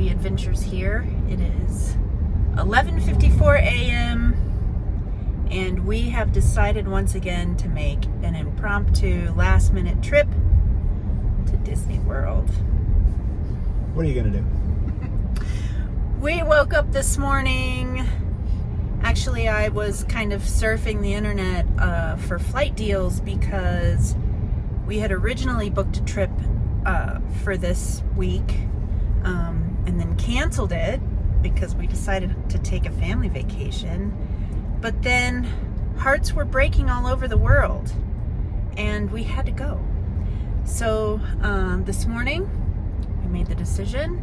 City Adventures here. It is 11:54 a.m. and we have decided once again to make an impromptu last-minute trip to Disney World. What are you gonna do? We woke up this morning. Actually, I was kind of surfing the internet for flight deals because we had originally booked a trip for this week and then canceled it because we decided to take a family vacation. But then hearts were breaking all over the world and we had to go. So this morning we made the decision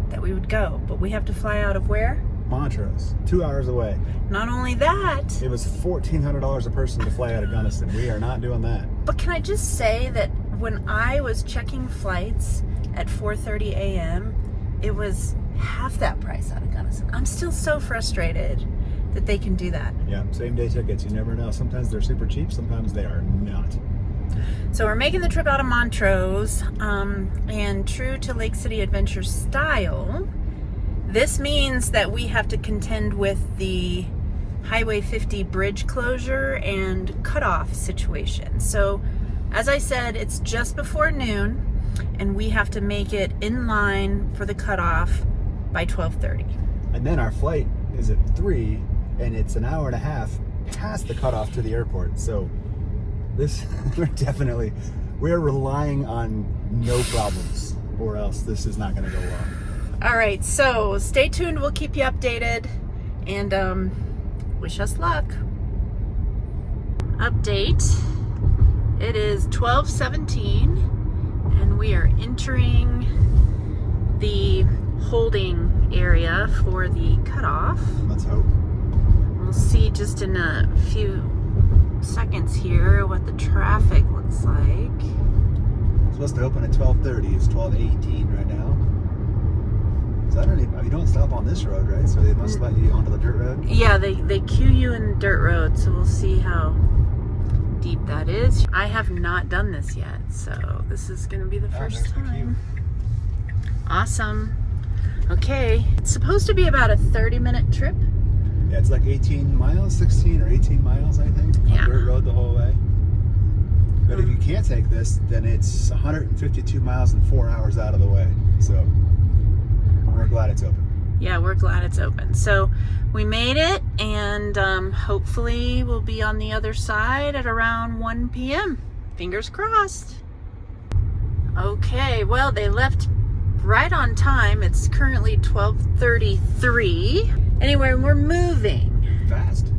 that we would go, but we have to fly out of where? Montrose, 2 hours away. Not only that, It was $1,400 a person to fly out of Gunnison. We are not doing that. but can I just say that when I was checking flights at 4:30 a.m., it was half that price out of Gunnison. I'm still so frustrated that they can do that. Yeah, same day tickets. You never know. Sometimes they're super cheap. Sometimes they are not. So we're making the trip out of Montrose, and true to Lake City Adventure style, this means that we have to contend with the Highway 50 bridge closure and cutoff situation. So, as I said, it's just before noon, and we have to make it in line for the cutoff by 12:30. And then our flight is at 3, and it's an hour and a half past the cutoff to the airport. So this, we're relying on no problems, or else this is not going to go well. All right, so stay tuned. We'll keep you updated, and wish us luck. Update. It is 12:17, and we are entering the holding area for the cutoff. Let's hope. We'll see just in a few seconds here what the traffic looks like. It's supposed to open at 12:30. It's 12:18 right now. So I don't even, you don't stop on this road, right? So they must let you onto the dirt road? Yeah, they queue you in dirt road, so we'll see how deep that is. I have not done this yet, so this is going to be the first there's the time. Awesome. Okay, it's supposed to be about a 30-minute trip. Yeah, it's like 18 miles, 16 or 18 miles, I think. Yeah. On dirt road the whole way. But if you can't take this, then it's 152 miles and 4 hours out of the way. So we're glad it's open. Yeah, we're glad it's open. So we made it, and hopefully we'll be on the other side at around 1 p.m. Fingers crossed. Okay, well, they left right on time. It's currently 12:33. Anyway, we're moving. Fast.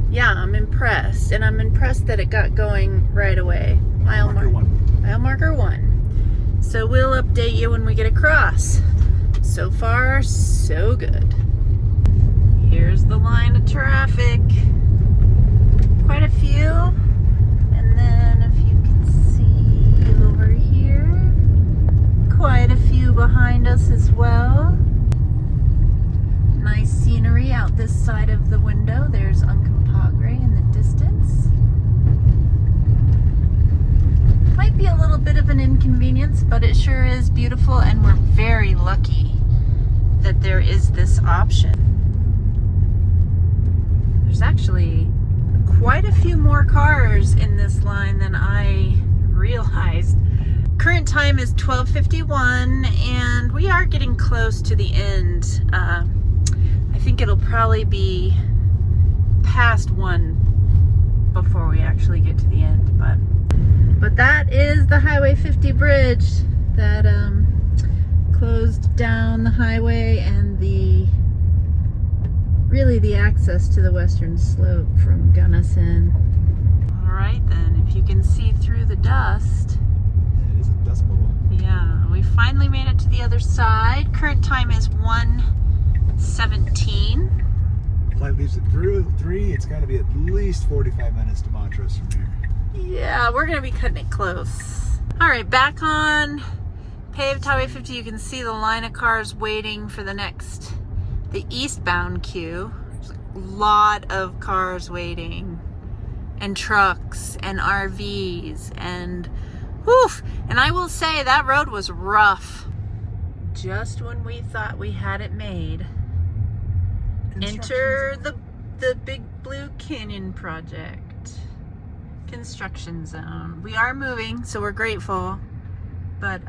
Yeah, I'm impressed. And I'm impressed that it got going right away. Mile marker 1. Mile marker 1. So we'll update you when we get across. So far, so good. Here's the line of traffic. Quite a few. And then if you can see over here, quite a few behind us as well. Nice scenery out this side of the window. There's Uncompahgre in the distance. Might be a little bit of an inconvenience, but it sure is beautiful, and we're very lucky that there is this option. There's actually quite a few more cars in this line than I realized. Current time is 12:51, and we are getting close to the end. I think it'll probably be past 1 before we actually get to the end, but that is the Highway 50 bridge that closed down the highway and really the access to the western slope from Gunnison. All right then, if you can see through the dust. Yeah, it is a dust bowl. Yeah, we finally made it to the other side. Current time is 1:17. Flight leaves at 3. It's got to be at least 45 minutes to Montrose from here. Yeah, we're going to be cutting it close. All right, back on paved Highway 50. You can see the line of cars waiting for the eastbound queue. There's a lot of cars waiting, and trucks and RVs, and woof. And I will say that road was rough. just when we thought we had it made, enter the Big Blue Canyon project. Construction zone. We are moving, so we're grateful. But,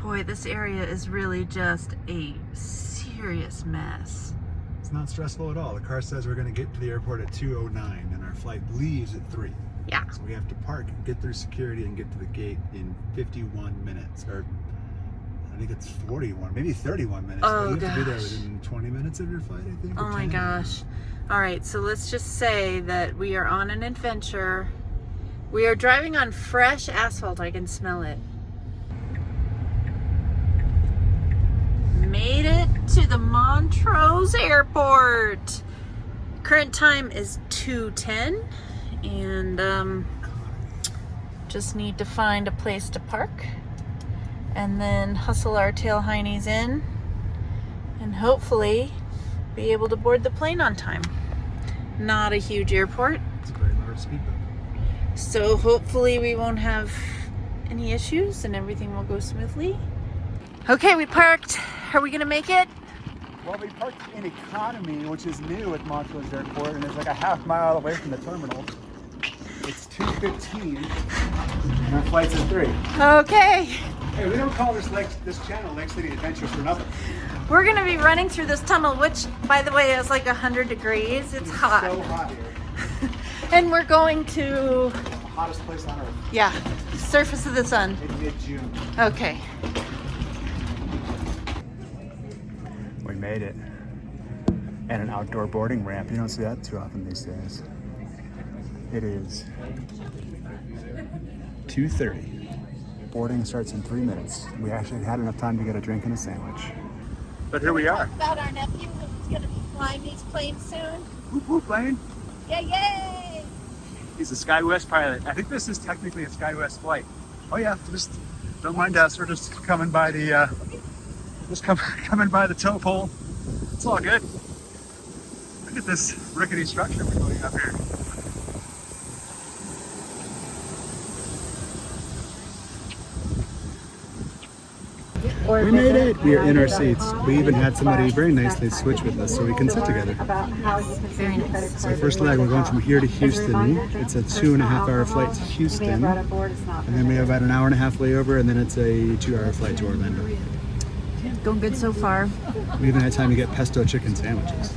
boy, this area is really just a serious mess. It's not stressful at all. The car says we're going to get to the airport at 2:09 and our flight leaves at 3. Yeah. So we have to park, get through security, and get to the gate in 51 minutes. Or I think it's 41, maybe 31 minutes. Oh, you have to be there gosh. within 20 minutes of your flight, I think. Oh or my 10. gosh. All right, so let's just say that we are on an adventure. We are driving on fresh asphalt. I can smell it. Made it to the Montrose Airport. Current time is 2:10, and just need to find a place to park and then hustle our tail heinies in and hopefully be able to board the plane on time. Not a huge airport, It's a very large speed bump. so hopefully we won't have any issues and everything will go smoothly. Okay, we parked. Are we gonna make it? Well, we parked in economy, which is new at Montrose Airport, and it's like a half mile away from the terminal. It's 2:15, and our flight's at 3. Okay, Hey, we don't call this channel Lake City Adventures for nothing. we're gonna be running through this tunnel, which, by the way, is like 100 degrees. It's hot. So hot here. And we're going to, The hottest place on earth yeah, surface of the sun. in mid-June. Okay. We made it. And an outdoor boarding ramp. You don't see that too often these days. It is 2:30. Boarding starts in 3 minutes. We actually had enough time to get a drink and a sandwich. But here we are. About our nephew who's going to be flying these planes soon. Whoop whoop plane. Yay, yay! He's a SkyWest pilot. I think this is technically a SkyWest flight. Oh yeah, just don't mind us. We're just coming by the coming by the tow pole. It's all good. Look at this rickety structure we're going up here. We made it! We are in our seats. We even had somebody very nicely switch with us so we can sit together. Very nice. So first leg, we're going from here to Houston. It's a 2.5 hour flight to Houston. And then we have about an hour and a half layover, and then it's a 2-hour flight to Orlando. Going good so far. We even had time to get pesto chicken sandwiches.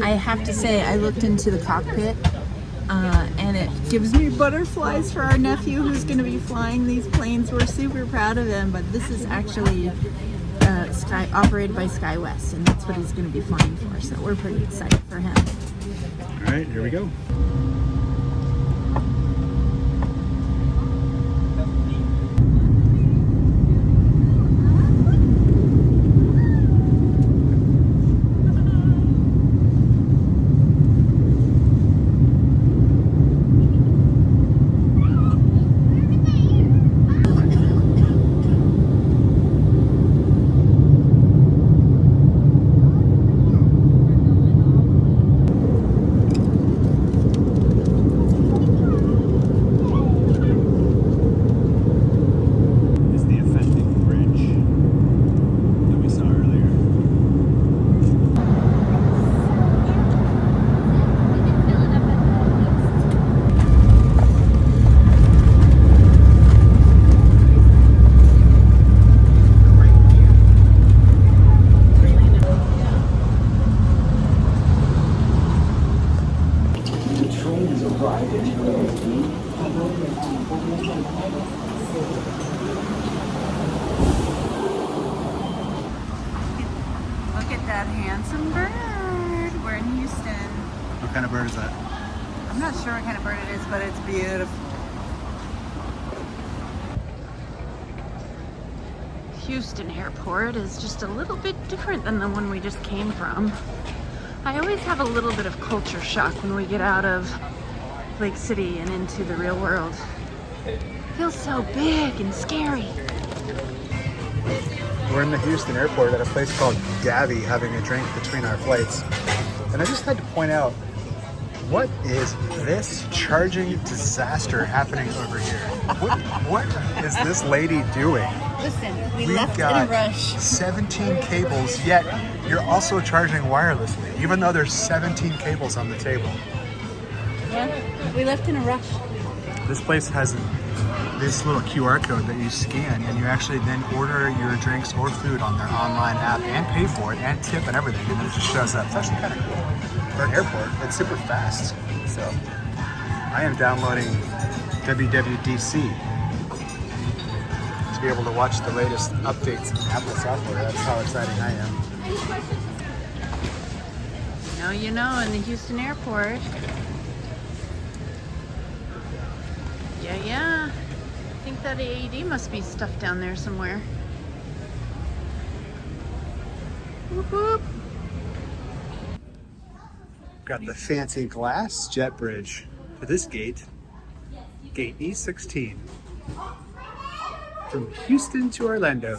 I have to say, I looked into the cockpit and it gives me butterflies for our nephew who's going to be flying these planes. We're super proud of him, but this is actually operated by SkyWest, and that's what he's going to be flying for, so we're pretty excited for him. All right, here we go. Look at that handsome bird. We're in Houston. What kind of bird is that? I'm not sure what kind of bird it is, but it's beautiful. Houston Airport is just a little bit different than the one we just came from. I always have a little bit of culture shock when we get out of Lake City and into the real world. It feels so big and scary. We're in the Houston airport at a place called Davy having a drink between our flights. And I just had to point out What is this charging disaster happening over here? What is this lady doing? Listen, we We've left got in a rush. 17 cables, yet you're also charging wirelessly, even though there's 17 cables on the table. Yeah, we left in a rush. This place has this little QR code that you scan, and you actually then order your drinks or food on their online app and pay for it and tip and everything, and then it just shows up. It's actually kind of cool. For an airport, it's super fast. So I am downloading WWDC to be able to watch the latest updates in Apple software. That's how exciting I am. Now you know, in the Houston airport. Yeah. I think that AED must be stuffed down there somewhere. Whoop whoop. Got the fancy glass jet bridge for this gate, gate E16, from Houston to Orlando.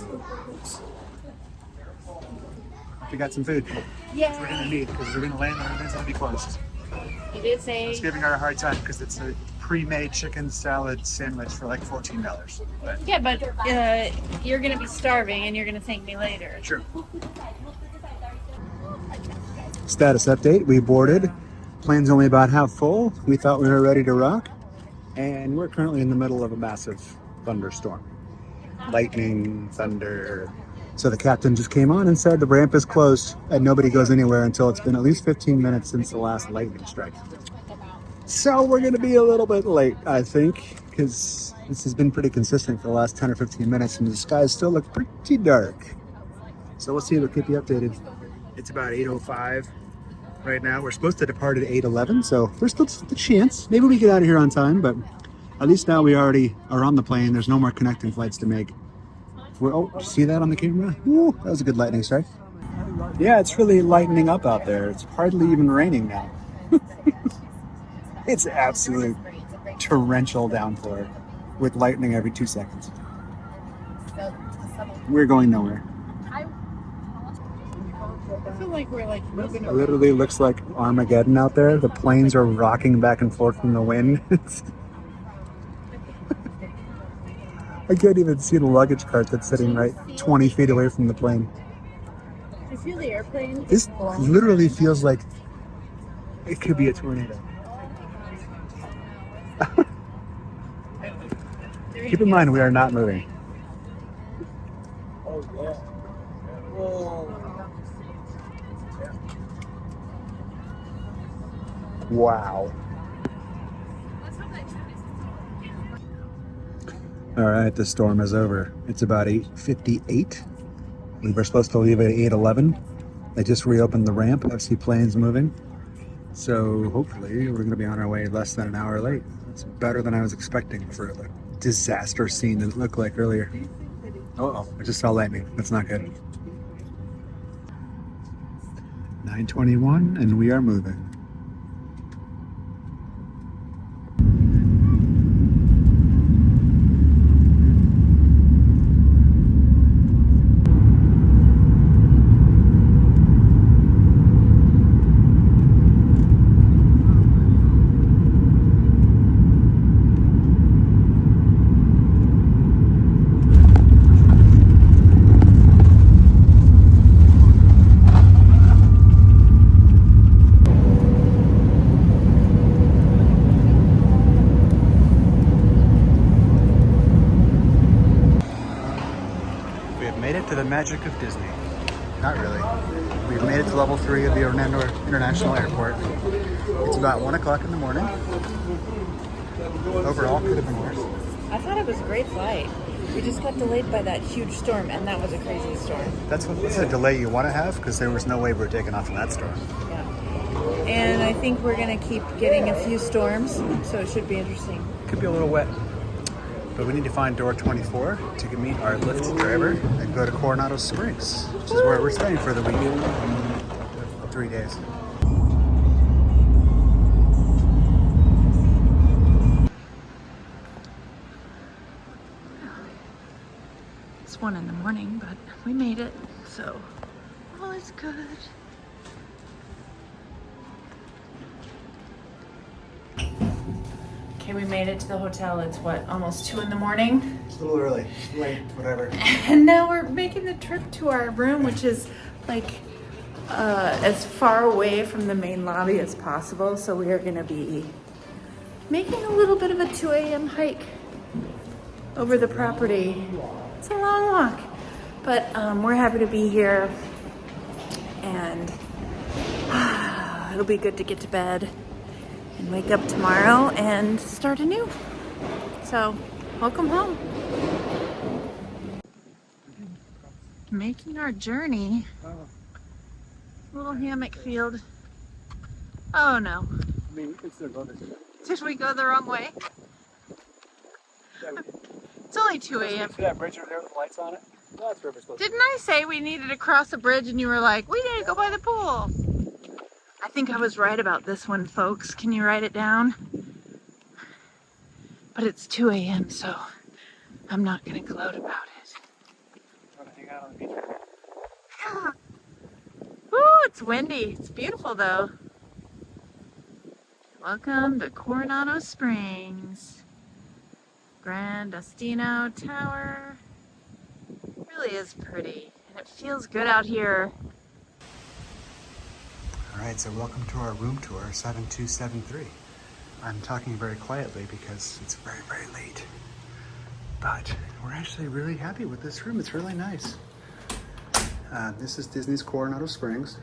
We got some food. Yeah. We're gonna need because we're gonna land and everything's gonna be closed. It is It's a. giving her a hard time because it's a pre-made chicken salad sandwich for like $14. But Yeah, but you're gonna be starving, and you're gonna thank me later. sure. Status update, we boarded. Plane's only about half full. We thought we were ready to rock. And we're currently in the middle of a massive thunderstorm. Lightning, thunder. So the captain just came on and said the ramp is closed and nobody goes anywhere until it's been at least 15 minutes since the last lightning strike. So we're gonna be a little bit late, I think, because this has been pretty consistent for the last 10 or 15 minutes and the skies still look pretty dark. So we'll see, we'll keep you updated. It's about 8:05 right now. We're supposed to depart at 8:11, so there's still the chance. Maybe we get out of here on time, but at least now we already are on the plane. There's no more connecting flights to make. Oh, did you see that on the camera? Ooh, that was a good lightning strike. Yeah, it's really lightening up out there. It's hardly even raining now. It's absolute torrential downpour with lightning every 2 seconds. We're going nowhere. I feel like we're like moving It literally looks like Armageddon out there. The planes are rocking back and forth from the wind. I can't even see the luggage cart that's sitting right 20 feet away from the plane. I feel the airplane. This literally feels like it could be a tornado. Keep in mind, we are not moving. Wow. All right, the storm is over. It's about 8:58. We were supposed to leave at 8:11. They just reopened the ramp. I see planes moving. So hopefully we're going to be on our way less than an hour late. It's better than I was expecting for the disaster scene that it looked like earlier. Uh-oh, I just saw lightning. That's not good. 9:21 and we are moving. The magic of Disney. Not really. We've made it to level 3 of the Orlando International Airport. It's about 1 o'clock in the morning. Overall, could have been worse. I thought it was a great flight. We just got delayed by that huge storm, and that was a crazy storm. That's a delay you want to have because there was no way we were taking off in that storm. Yeah. And I think we're going to keep getting a few storms, so it should be interesting. Could be a little wet. But we need to find door 24 to meet our Lyft driver and go to Coronado Springs, which is where we're staying for the week. 3 days. It's 1 in the morning, but we made it, so all is good. Okay, we made it to the hotel. It's what, almost 2 in the morning? It's a little early, late, whatever. And now we're making the trip to our room, which is like as far away from the main lobby as possible. So we are gonna be making a little bit of a 2 a.m. hike over the property. It's a long walk, but we're happy to be here, and it'll be good to get to bed and wake up tomorrow and start anew. So, welcome home. Making our journey. Little hammock field. Oh no. I mean, we can still go this way. Did we go the wrong way? It's only 2 a.m. See that bridge over there with the lights on it? No, that's where we're supposed to Didn't I say we needed to cross a bridge and you were like, we need to go by the pool? I think I was right about this one, folks. Can you write it down? But it's 2 a.m., so I'm not going to gloat about it. Want to hang out on the beach? Woo, it's windy. It's beautiful, though. Welcome to Coronado Springs. Grand Destino Tower. It really is pretty, and it feels good out here. All right, so welcome to our room tour, 7273. I'm talking very quietly because it's very, very late. But we're actually really happy with this room. It's really nice. This is Disney's Coronado Springs.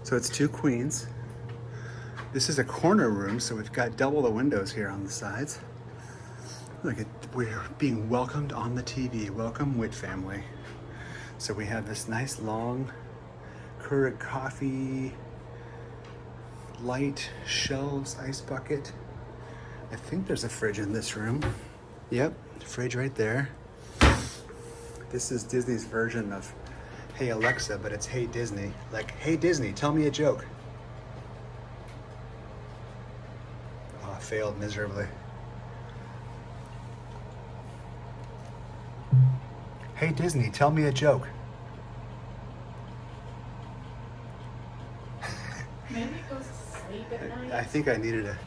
So it's 2 queens. This is a corner room, so we've got double the windows here on the sides. Look at, we're being welcomed on the TV. Welcome, Witt family. So we have this nice long Keurig coffee, light, shelves, ice bucket. I think there's a fridge in this room. Yep, fridge right there. This is Disney's version of Hey Alexa, but it's Hey Disney. Like, Hey Disney, tell me a joke. Oh, failed miserably. Hey Disney, tell me a joke. Maybe it goes to sleep at night. I think I needed to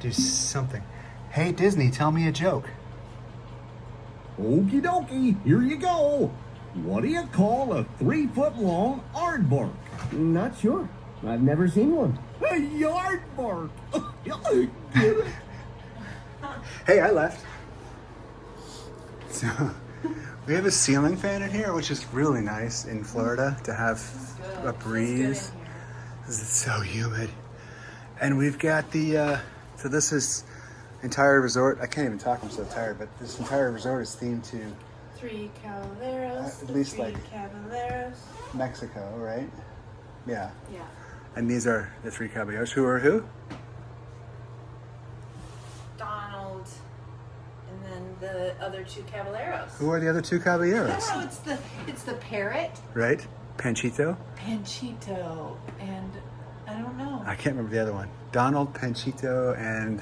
do something. Hey Disney, tell me a joke. Okie dokie, here you go. What do you call a 3-foot-long aardvark? Not sure. I've never seen one. A yardbark. Hey, I left. So we have a ceiling fan in here, which is really nice in Florida to have a breeze. This is so humid. And we've got the, so this is entire resort. I can't even talk, I'm so tired, but this entire resort is themed to 3 Caballeros. At least three like- Caballeros. Mexico, right? Yeah. Yeah. And these are the 3 caballeros. Who are who? Donald, and then the other 2 Caballeros. Who are the other 2 caballeros? Oh, it's the parrot, Right? Panchito? Panchito, and I don't know. I can't remember the other one. Donald, Panchito, and...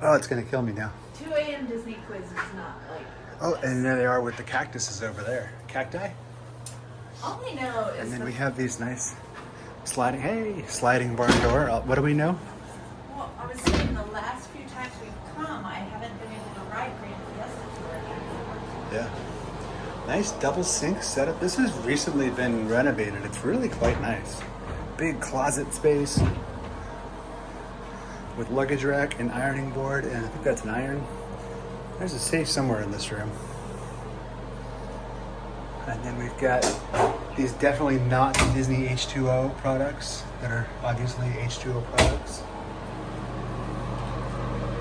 Oh, it's going to kill me now. 2 a.m. Disney quiz is not like. Oh, and there they are with the cactuses over there. Cacti? All I know is And then we have these nice sliding barn door. What do we know? Well, I was saying the last few times we've come, I haven't been able to ride Grand Fiesta to it. Yeah. Nice double sink setup. This has recently been renovated. It's really quite nice. Big closet space with luggage rack and ironing board, and I think that's an iron. There's a safe somewhere in this room. And then we've got these definitely not Disney H2O products that are obviously H2O products.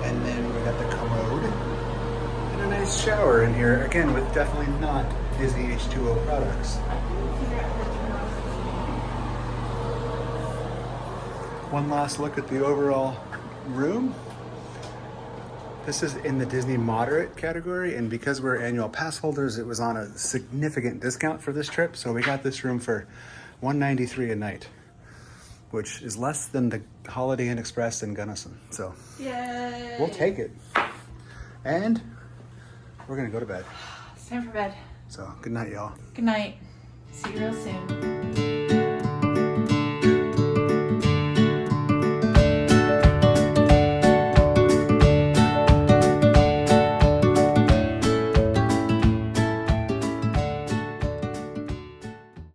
And then we got the commode and a nice shower in here, again with definitely not Disney H2O products. One last look at the overall room. This is in the Disney moderate category, and because we're annual pass holders, it was on a significant discount for this trip, so we got this room for $193 a night, which is less than the Holiday Inn Express in Gunnison. So Yay! we'll take it. And we're gonna go to bed. It's time for bed. So good night, y'all. Good night. See you real soon.